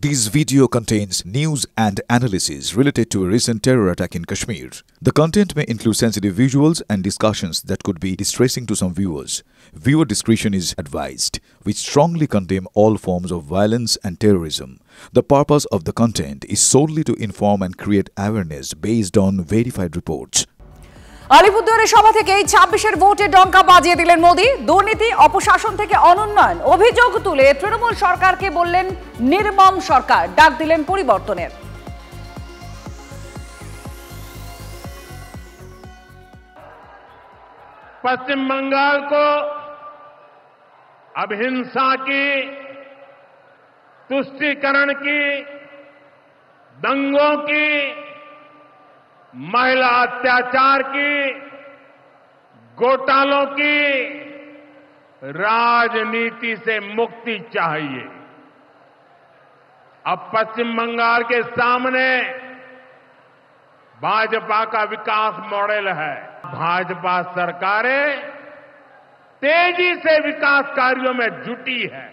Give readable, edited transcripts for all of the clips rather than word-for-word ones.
This video contains news and analysis related to a recent terror attack in Kashmir. The content may include sensitive visuals and discussions that could be distressing to some viewers. Viewer discretion is advised. We strongly condemn all forms of violence and terrorism. The purpose of the content is solely to inform and create awareness based on verified reports. আলিপুরদুয়ারের সভা থেকে ২৬-এর ভোটে ডঙ্কা বাজিয়ে দিলেন মোদি। দুর্নীতি, অপশাসন থেকে অনুন্নয়ন অভিযোগ তুলে তৃণমূল সরকারকে বললেন নির্মম সরকার, ডাক দিলেন পরিবর্তনের। पश्चिम बंगाल को अब हिंसा की, तुष्टीकरण की, दंगों की, महिला अत्याचार की, घोटालों की राजनीति से मुक्ति चाहिए। अब पश्चिम बंगाल के सामने भाजपा का विकास मॉडल है। भाजपा सरकारें तेजी से विकास कार्यों में जुटी है।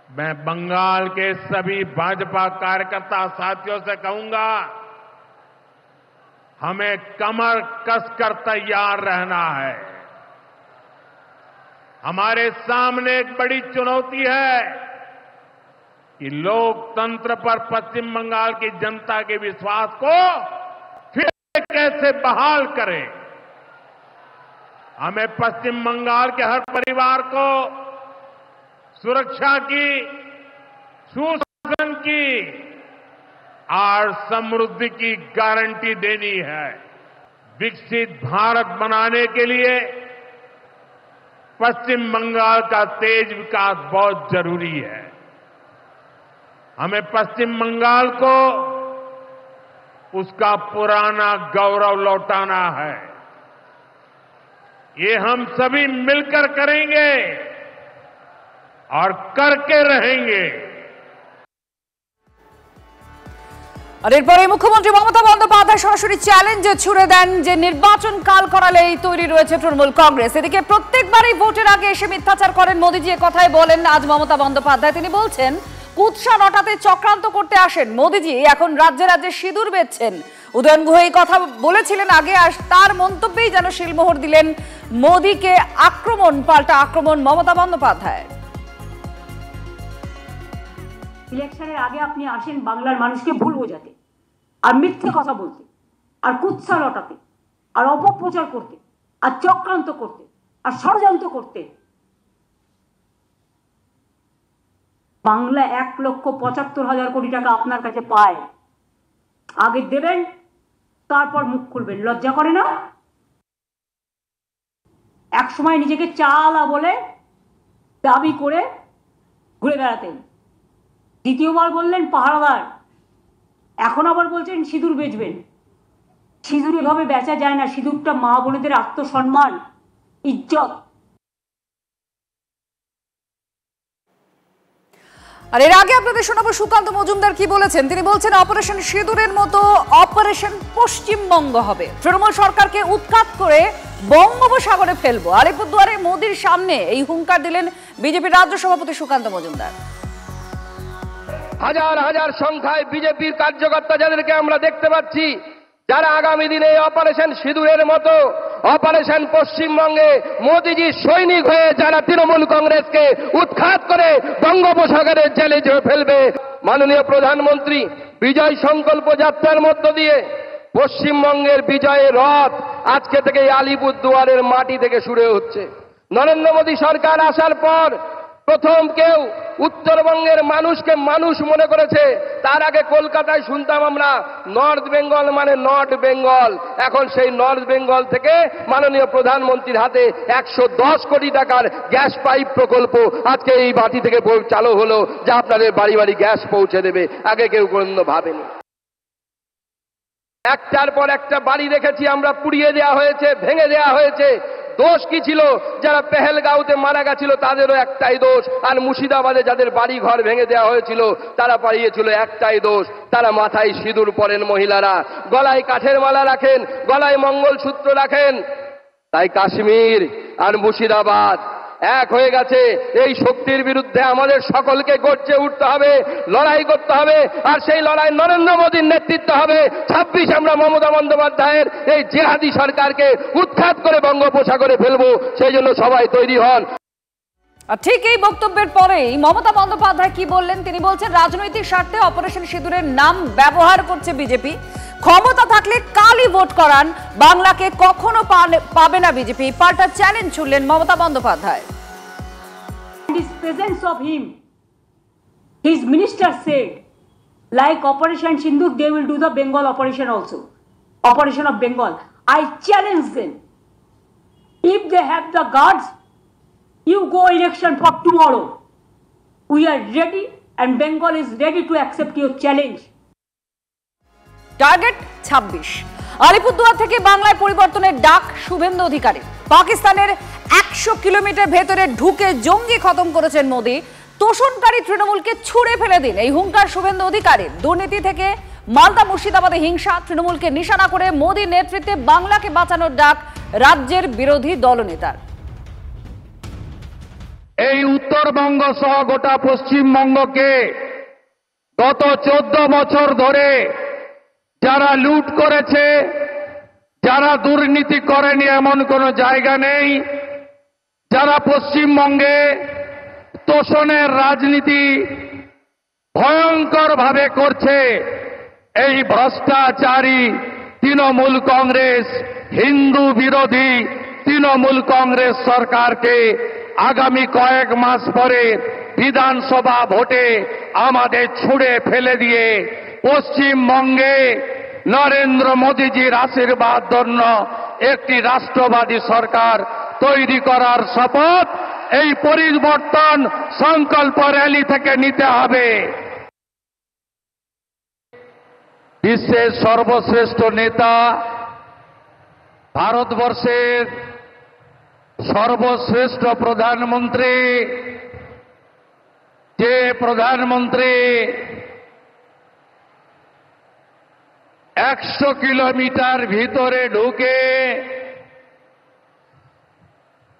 मैं बंगाल के सभी भाजपा कार्यकर्ता साथियों से कहूंगा, हमें कमर कसकर तैयार रहना है। हमारे सामने एक बड़ी चुनौती है कि लोकतंत्र पर पश्चिम बंगाल की जनता के विश्वास को फिर कैसे बहाल करें। हमें पश्चिम बंगाल के हर परिवार को सुरक्षा की, सुशासन की और समृद्धि की गारंटी देनी है। विकसित भारत बनाने के लिए पश्चिम बंगाल का तेज विकास बहुत जरूरी है। हमें पश्चिम बंगाल को उसका पुराना गौरव लौटाना है। ये हम सभी मिलकर करेंगे और करके रहेंगे। আর এরপরে মুখ্যমন্ত্রী মমতা বন্দ্যোপাধ্যায় সরাসরি চ্যালেঞ্জ ছুড়ে দেন যে নির্বাচন কাল করালেই তৈরি রয়েছে তৃণমূল কংগ্রেস। এদিকে প্রত্যেকবারই ভোটের আগে এসে মিথ্যাচার করেন মোদিজি, কথাই বলেন আজ মমতা বন্দ্যোপাধ্যায়। তিনি বলছেন কুৎসা রটাতে চক্রান্ত করতে আসেন মোদিজি, এখন রাজ্যে রাজ্যে সিঁদুর বেচছেন। উদয়ন গুহ এই কথা বলেছিলেন আগে, আর তার মন্তব্যেই যেন শিলমোহর দিলেন মোদিকে। আক্রমণ পাল্টা আক্রমণ মমতা বন্দ্যোপাধ্যায়। ইলেকশনের আগে আপনি আসেন বাংলার মানুষকে ভুল বোঝাতে, আর মিথ্যে কথা বলতে, আর কুৎসা লটাতে, আর অপপ্রচার করতে, আর চক্রান্ত করতে, আর ষড়যন্ত্র করতে। বাংলা ১,৭৫,০০০ কোটি টাকা আপনার কাছে পায়, আগে দেবেন তারপর মুখ খুলবেন। লজ্জা করে না? এক সময় নিজেকে চালা বলে দাবি করে ঘুরে বেড়াতেন, দ্বিতীয়বার বললেন পাহারাদার, এখন আবার বলছেন সিঁদুর বেচবেন। সিঁদুর এভাবে বেচা যায় না। সিঁদুরটা মা বোনেদের আত্মসম্মান, ইজ্জত। আর এর আগে আপনাদের শোনাবো সুকান্ত মজুমদার কি বলেছেন। তিনি বলছেন অপারেশন সিঁদুরের মতো অপারেশন পশ্চিমবঙ্গ হবে। তৃণমূল সরকারকে উৎখাত করে বঙ্গোপসাগরে ফেলবো। আলিপুরদুয়ারে মোদির সামনে এই হুঙ্কার দিলেন বিজেপির রাজ্য সভাপতি সুকান্ত মজুমদার। হাজার হাজার সংখ্যায় বিজেপির কার্যকর্তা যাদেরকে আমরা দেখতে পাচ্ছি, যারা আগামী দিনে অপারেশন সিঁদুরের মতো অপারেশন পশ্চিমবঙ্গে মোদিজির সৈনিক হয়ে যারা তৃণমূল কংগ্রেসকে উৎখাত করে বঙ্গোপসাগরের জেলে ফেলবে। মাননীয় প্রধানমন্ত্রী বিজয় সংকল্প যাত্রার মধ্য দিয়ে পশ্চিমবঙ্গের বিজয়ের রথ আজকে থেকে আলিপুরদুয়ারের মাটি থেকে শুরু হচ্ছে। নরেন্দ্র মোদী সরকার আসার পর প্রথম কেউ উত্তরবঙ্গের মানুষকে মানুষ মনে করেছে। তার আগে কলকাতায় শুনতাম আমরা নর্থ বেঙ্গল মানে নর্থ বেঙ্গল। এখন সেই নর্থ বেঙ্গল থেকে মাননীয় প্রধানমন্ত্রীর হাতে ১১০ কোটি টাকার গ্যাস পাইপ প্রকল্প আজকে এই মাটি থেকে চালু হলো, যা আপনাদের বাড়ি বাড়ি গ্যাস পৌঁছে দেবে। আগে কেউ কোনো ভাবেনি। একটার পর একটা বাড়ি দেখেছি আমরা, পুড়িয়ে দেওয়া হয়েছে, ভেঙে দেওয়া হয়েছে। দোষ কি ছিল? যারা পেহেলগাঁওতে মারা গেছিল তাদেরও একটাই দোষ, আর মুর্শিদাবাদে যাদের বাড়ি ঘর ভেঙে দেওয়া হয়েছিল তারা পালিয়েছিল, একটাই দোষ, তারা মাথায় সিঁদুর পরেন মহিলারা, গলায় কাঠের মালা রাখেন, গলায় মঙ্গলসূত্র রাখেন। তাই কাশ্মীর আর মুর্শিদাবাদ এক হয়ে গেছে। এই শক্তির বিরুদ্ধে আমাদের সকলকে গর্জে উঠতে হবে, লড়াই করতে হবে, আর সেই লড়াই নরেন্দ্র মোদীর নেতৃত্ব হবে। 26 আমরা মমতা বন্দ্যোপাধ্যায়ের এই জিহাদি সরকারকে উৎখাত করে বঙ্গোপসাগরে ফেলবো, সেই জন্য সবাই তৈরি হন। ঠিক এই বক্তব্যের পরেই মমতা বন্দ্যোপাধ্যায় কি বললেন? তিনি বলছেন রাজনৈতিক স্বার্থে অপারেশন সিঁদুরের নাম ব্যবহার করছে বিজেপি। ক্ষমতা থাকলে কালই ভোট করান, বাংলাকে কখনো পাবে না বিজেপি। পাল্টা চ্যালেঞ্জ ছুড়লেন Mamata Bandyopadhyay. His presence of him, his minister said, like Operation Sindoor, they will do the Bengal operation also. Operation of Bengal. I challenge them. If they have the guards, you go election for tomorrow. We are ready and Bengal is ready to accept your challenge. Target 26। Alipurduar থেকে বাংলায় পরিবর্তনের ডাক শুভেন্দু অধিকারী। পাকিস্তানের 100 kilometre ভেতরে ঢুকে জঙ্গি খতম করেছেন মোদী। তোষণকারী তৃণমূলকে ছুঁড়ে ফেলে দিন, এই হুঙ্কার শুভেন্দু অধিকারীর। দুর্নীতি থেকে মালদা মুর্শিদাবাদে হিংসা, তৃণমূলকে নিশানা করে মোদীর নেতৃত্বে বাংলাকে বাঁচানোর ডাক রাজ্যের বিরোধী দলনেতার। এই উত্তরবঙ্গ সহ গোটা পশ্চিমবঙ্গকে গত 14 বছর ধরে যারা লুট করেছে, যারা দুর্নীতি করেনি এমন কোনো জায়গা নেই, যারা পশ্চিমবঙ্গে তোষণের রাজনীতি ভয়ঙ্করভাবে করছে, এই ভ্রষ্টাচারী তৃণমূল কংগ্রেস, হিন্দু বিরোধী তৃণমূল কংগ্রেস সরকারকে আগামী কয়েক মাস পরে বিধানসভা ভোটে আমাদের ছুঁড়ে ফেলে দিয়ে পশ্চিমবঙ্গে নরেন্দ্র মোদীজির আশীর্বাদ ধন্য একটি রাষ্ট্রবাদী সরকার তৈরি করার শপথ এই পরিবর্তন সংকল্প র্যালি থেকে নিতে হবে। বিশ্বের সর্বশ্রেষ্ঠ নেতা, ভারতবর্ষের সর্বশ্রেষ্ঠ প্রধানমন্ত্রী, যে প্রধানমন্ত্রী 100 কিলোমিটার ভিতরে ঢুকে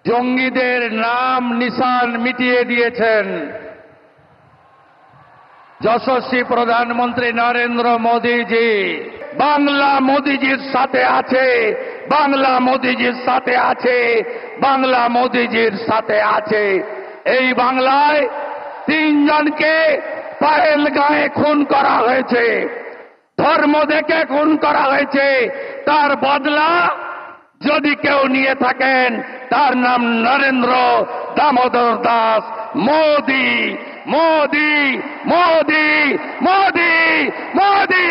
জঙ্গিদের নাম নিশান মিটিয়ে দিয়েছেন, যশস্বী প্রধানমন্ত্রী নরেন্দ্র মোদীজি। বাংলা মোদীজির সাথে আছে, বাংলা মোদীজির সাথে আছে, বাংলা মোদীজির সাথে আছে। এই বাংলায় 3 জনকে পহেলগাঁয়ে খুন করা হয়েছে, ধর্ম দেখে খুন করা হয়েছে। তার বদলা যদি কেউ নিয়ে থাকেন, তার নাম নরেন্দ্র দামোদর দাস মোদী। মোদী মোদী মোদী মোদী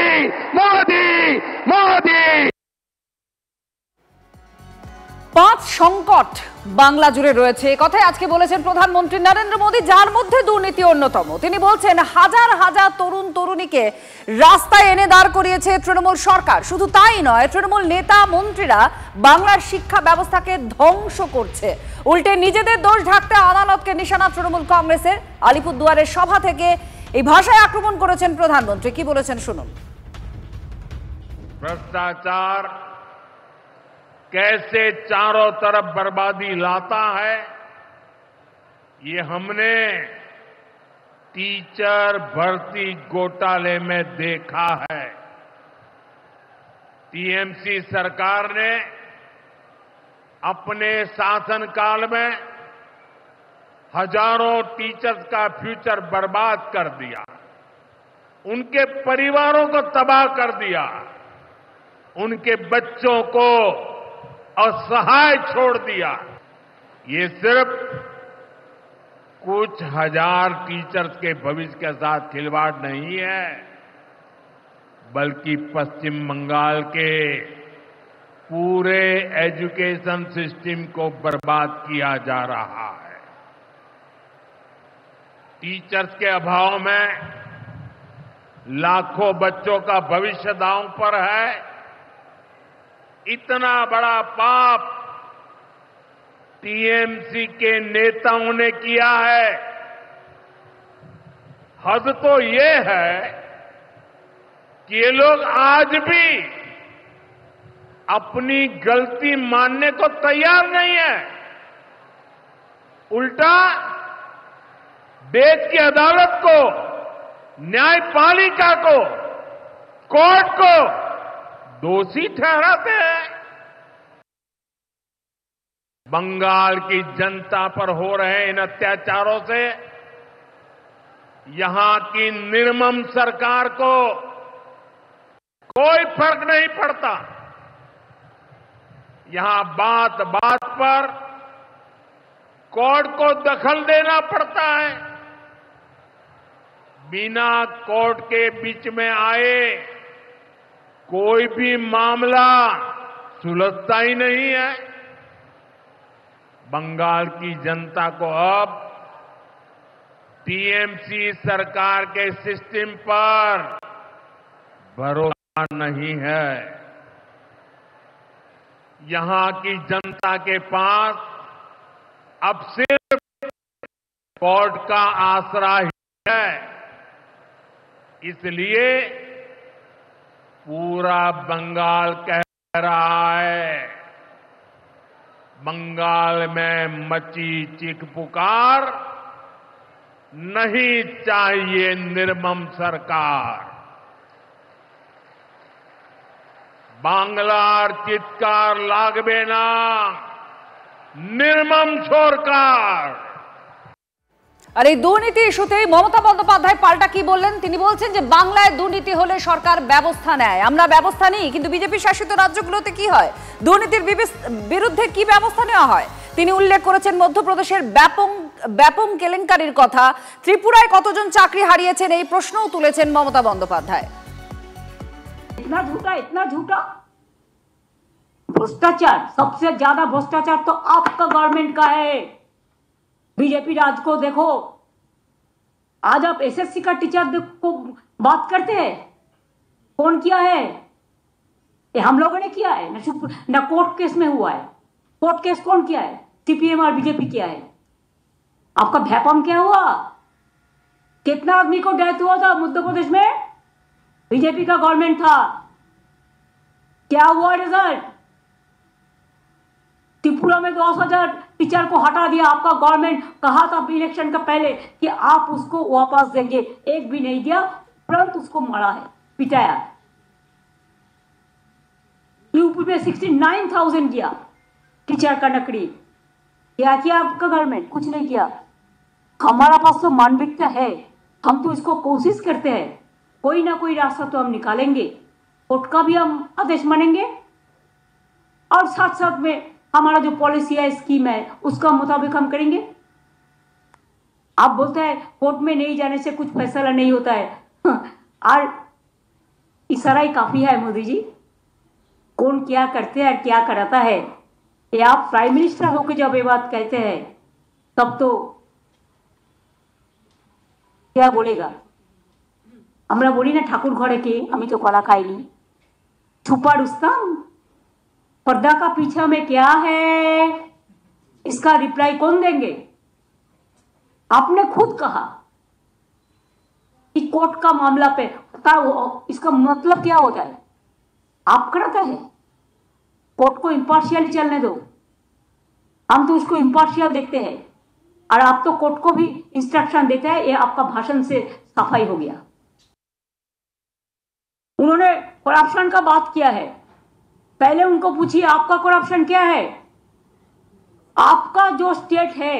মোদী মোদী। 5 সংকট বাংলা জুড়ে রয়েছে, কথাই আজকে বলেছেন প্রধানমন্ত্রী নরেন্দ্র মোদী, যার মধ্যে দুর্নীতি অন্যতম। তিনি বলছেন হাজার হাজার তরুণ তরুণীকে রাস্তায় এনে দাঁড় করিয়েছে তৃণমূল সরকার। শুধু তাই নয়, তৃণমূল নেতা মন্ত্রীরা বাংলার শিক্ষা ব্যবস্থাকে ধ্বংস করছে। উল্টে নিজেদের দোষ ঢাকতে আদালতকে নিশানা তৃণমূল কংগ্রেসের। আলিপুরদুয়ারের সভা থেকে এই ভাষায় আক্রমণ করেছেন প্রধানমন্ত্রী। কি বলেছেন শুনুন। भ्रष्टाचार कैसे चारों तरफ बर्बादी लाता है, ये हमने टीचर भर्ती घोटाले में देखा है। टीएमसी सरकार ने अपने शासनकाल में हजारों टीचर्स का फ्यूचर बर्बाद कर दिया, उनके परिवारों को तबाह कर दिया, उनके बच्चों को असहाय छोड़ दिया। ये सिर्फ कुछ हजार टीचर्स के भविष्य के साथ खिलवाड़ नहीं है, बल्कि पश्चिम बंगाल के पूरे एजुकेशन सिस्टम को बर्बाद किया जा रहा है। टीचर्स के अभाव में लाखों बच्चों का भविष्य दांव पर है। इतना बड़ा पाप टीएमसी के नेताओं ने किया है। हद तो ये है कि ये लोग आज भी अपनी गलती मानने को तैयार नहीं है। उल्टा देश की अदालत को, न्यायपालिका को, कोर्ट को दोषी ठहराते हैं। बंगाल की जनता पर हो रहे इन अत्याचारों से यहां की निर्मम सरकार को कोई फर्क नहीं पड़ता। यहां बात बात पर कोर्ट को दखल देना पड़ता है। बिना कोर्ट के बीच में आए कोई भी मामला सुलझता ही नहीं है। बंगाल की जनता को अब टीएमसी सरकार के सिस्टम पर भरोसा नहीं है। यहां की जनता के पास अब सिर्फ कोर्ट का आसरा ही है। इसलिए पूरा बंगाल कह रहा है, बंगाल में मची चीख पुकार, नहीं चाहिए निर्मम सरकार। बांग्लार चित्कार लागबे ना, निर्मम सरकार। আর এই দুর্নীতি ইস্যুতেই মমতা বন্দ্যোপাধ্যায় পাল্টা কি বললেন? তিনি বলছেন যে বাংলায় দুর্নীতি হলে সরকার ব্যবস্থা নেয়। আমরা ব্যবস্থা নিই, কিন্তু বিজেপি শাসিত রাজ্যগুলোতে কি হয়? দুর্নীতির বিরুদ্ধে কি ব্যবস্থা নেওয়া হয়? তিনি উল্লেখ করেছেন মধ্যপ্রদেশের ব্যাপক কেলেঙ্কারির কথা। ত্রিপুরায় কতজন চাকরি হারিয়েছেন এই প্রশ্নও তুলেছেন মমতা বন্দ্যোপাধ্যায়। इतना झूठा भ्रष्टाचार, सबसे ज्यादा भ्रष्टाचार तो आपका गवर्नमेंट का है। बीजेपी राज को देखो, आज आप एसएससी का टीचर को बात करते हैं, कौन किया है? ये हम लोगों ने किया है ना कोर्ट केस में हुआ है। कोर्ट केस कौन किया है? सीपीएम और बीजेपी किया है। आपका भैपम क्या हुआ? कितना आदमी को डेथ हुआ था मध्य प्रदेश में? बीजेपी का गवर्नमेंट था, क्या हुआ रिजल्ट? त्रिपुरा में 10,000 टीचर को हटा दिया आपका गवर्नमेंट। कहा था इलेक्शन का पहले कि आप उसको वापस देंगे, एक भी नहीं दिया, परंतु उसको मारा है, पिटाया। यूपी में 69,000 दिया टीचर का नकली। क्या किया आपका गवर्नमेंट? कुछ नहीं किया। हमारा पास तो मानविकता है, हम तो इसको कोशिश करते हैं, कोई ना कोई रास्ता तो हम निकालेंगे। कोर्ट का भी हम आदेश मानेंगे और साथ साथ में हमारा जो पॉलिसी है, स्कीम है, उसका मुताबिक हम करेंगे। आप बोलते हैं कोर्ट में नहीं जाने से कुछ फैसला नहीं होता है, और इशारा ही काफी है मोदी जी। कौन क्या करते हैं, क्या कराता है, ये आप प्राइम मिनिस्टर होकर जब ये बात कहते हैं तब तो क्या बोलेगा? আমরা বলি না ঠাকুর ঘরে কে, আমি তো কলা খাইনি। छुपा रुस्तम, पर्दा का पीछा में क्या है, इसका रिप्लाई कौन देंगे? आपने खुद कहा कि कोर्ट का मामला पे इसका मतलब क्या होता है? आप कराता है, कोर्ट को इम्पार्शियल चलने दो, हम तो उसको इम्पार्शियल देखते हैं, और आप तो कोर्ट को भी इंस्ट्रक्शन देते हैं। ये आपका भाषण से सफाई हो गया। उन्होंने करप्शन का बात किया है, पहले उनको पूछिए आपका करप्शन क्या है? आपका जो स्टेट है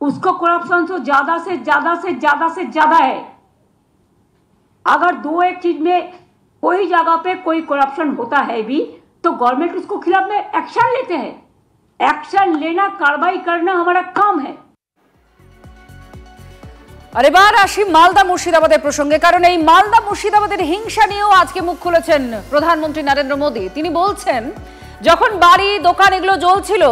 उसको करप्शन तो ज्यादा से ज्यादा से ज्यादा से ज्यादा है। अगर दो एक चीज में कोई जगह पे कोई करप्शन होता है भी तो गवर्नमेंट उसको खिलाफ में एक्शन लेते हैं। एक्शन लेना, कार्रवाई करना हमारा काम है। আর এবার আসি মালদা মুর্শিদাবাদের প্রসঙ্গে, কারণ এই মালদা মুর্শিদাবাদের হিংসা নিয়েও আজকে মুখ খুলেছেন প্রধানমন্ত্রী নরেন্দ্র মোদী। তিনি বলছেন যখন বাড়ি দোকান এগুলো জ্বলছিল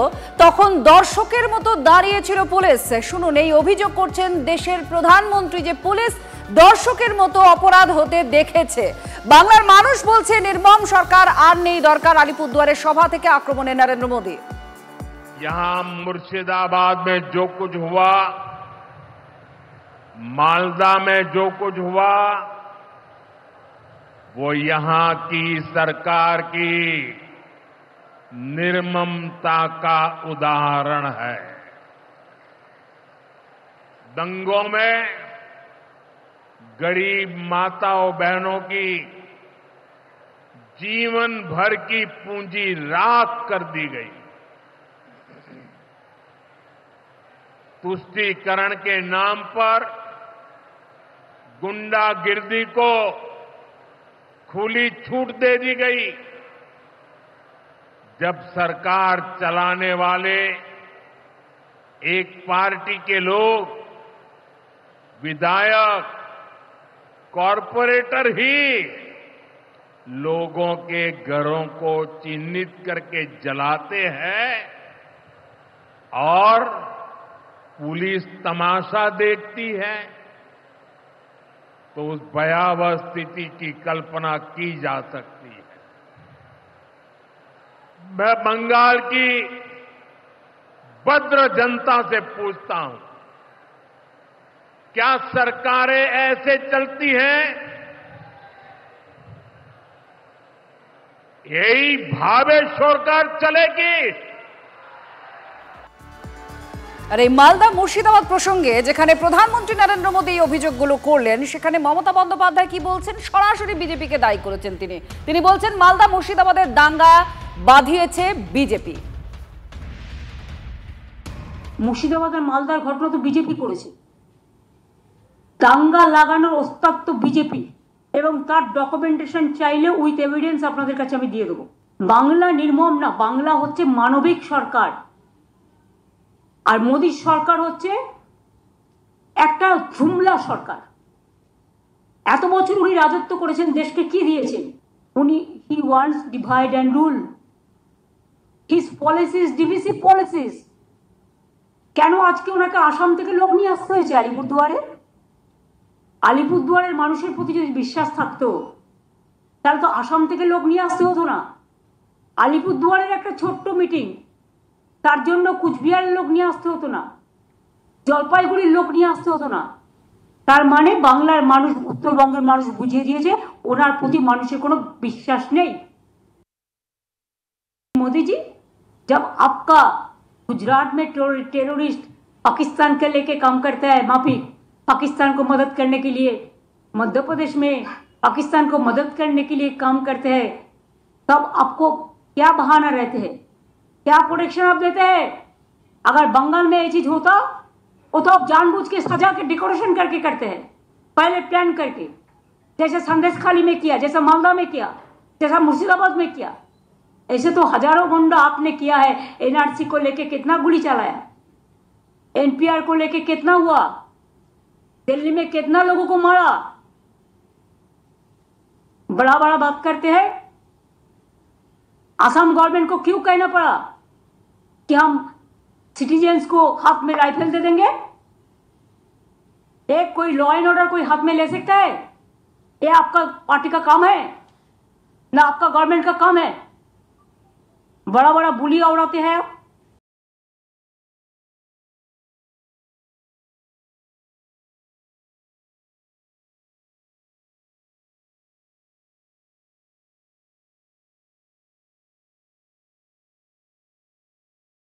তখন দর্শকের মতো দাঁড়িয়েছিল পুলিশ। শুনুন, এই অভিযোগ করছেন দেশের প্রধানমন্ত্রী যে পুলিশ দর্শকের মতো অপরাধ হতে দেখেছে। বাংলার মানুষ বলছে নির্মম সরকার আর নেই দরকার। আলিপুরদুয়ারের সভা থেকে আক্রমণে নরেন্দ্র মোদী। यहां मुर्शिदाबाद में जो कुछ हुआ, मालदा में जो कुछ हुआ, वो यहां की सरकार की निर्ममता का उदाहरण है। दंगों में गरीब माताओं बहनों की जीवन भर की पूंजी राख कर दी गई। तुष्टीकरण के नाम पर गुंडागिर्दी को खुली छूट दे दी गई। जब सरकार चलाने वाले एक पार्टी के लोग, विधायक, कॉरपोरेटर ही लोगों के घरों को चिन्हित करके जलाते हैं और पुलिस तमाशा देखती है, तो उस भयावह स्थिति की कल्पना की जा सकती है। मैं बंगाल की भद्र जनता से पूछता हूं, क्या सरकारें ऐसे चलती हैं? यही भावे সরকার চলেगी? আর এই মালদা মুর্শিদাবাদ প্রসঙ্গে যেখানে প্রধানমন্ত্রী নরেন্দ্র মোদী এই অভিযোগগুলো করলেন, সেখানে মমতা বন্দ্যোপাধ্যায় কি বলছেন? সরাসরি বিজেপিকে দায়ী করেছেন তিনি বলছেন মালদা মুর্শিদাবাদের দাঙ্গা বাঁধিয়েছে বিজেপি। মুর্শিদাবাদের মালদার ঘটনা তো বিজেপি করেছে। দাঙ্গা লাগানোর ওস্তাদ তো বিজেপি, এবং তার ডকুমেন্টেশন চাইলে উইথ এভিডেন্স আপনাদের কাছে আমি দিয়ে দেবো। বাংলা নির্মম না, বাংলা হচ্ছে মানবিক সরকার, আর মোদীর সরকার হচ্ছে একটা জুমলা সরকার। এত বছর উনি রাজত্ব করেছেন, দেশকে কি দিয়েছেন? উনি he wants divide and rule. His policies divisive policies. কেন আজকে ওনাকে আসাম থেকে লোক নিয়ে আসতে হয়েছে আলিপুরদুয়ারে? আলিপুরদুয়ারের মানুষের প্রতি যদি বিশ্বাস থাকতো তাহলে তো আসাম থেকে লোক নিয়ে আসতে হতো না। আলিপুরদুয়ারের একটা ছোট্ট মিটিং, তার জন্য কুচবিহারের লোক নিয়ে আসতে হতো না, জলপাইগুড়ির লোক নিয়ে আসতে হতো না। তার মানে বাংলার মানুষ, উত্তরবঙ্গের মানুষ বুঝিয়ে দিয়েছে ওনার প্রতি মানুষের কোনো বিশ্বাস নেই। मोदी जी, जब आपका गुजरात में टेररिस्ट पाकिस्तान के लेके काम करता है, माफिक पाकिस्तान को मदद करने के लिए, मध्य प्रदेश में पाकिस्तान को मदद करने के लिए काम करते हैं, तब आपको क्या बहाना रहते हैं, क्या प्रोटेक्शन आप देते हैं? अगर बंगाल में ये चीज होता वो तो आप जानबूझ के सजा के डेकोरेशन करके करते हैं, पहले प्लान करके, जैसे संदेशखाली में किया, जैसा मालदा में किया, जैसा मुर्शिदाबाद में किया। ऐसे तो हजारों गुंडा आपने किया है। एनआरसी को लेके कितना गोली चलाया, एनपीआर को लेके कितना हुआ, दिल्ली में कितना लोगों को मारा। बड़ा बड़ा बात करते हैं। असम गवर्नमेंट को क्यों कहना पड़ा कि हम सिटीजन्स को हाथ में राइफल दे देंगे? एक कोई लॉ एंड ऑर्डर कोई हाथ में ले सकता है? ये आपका पार्टी का काम है ना आपका गवर्नमेंट का काम है? बड़ा बड़ा बुलिया उड़ाते हैं।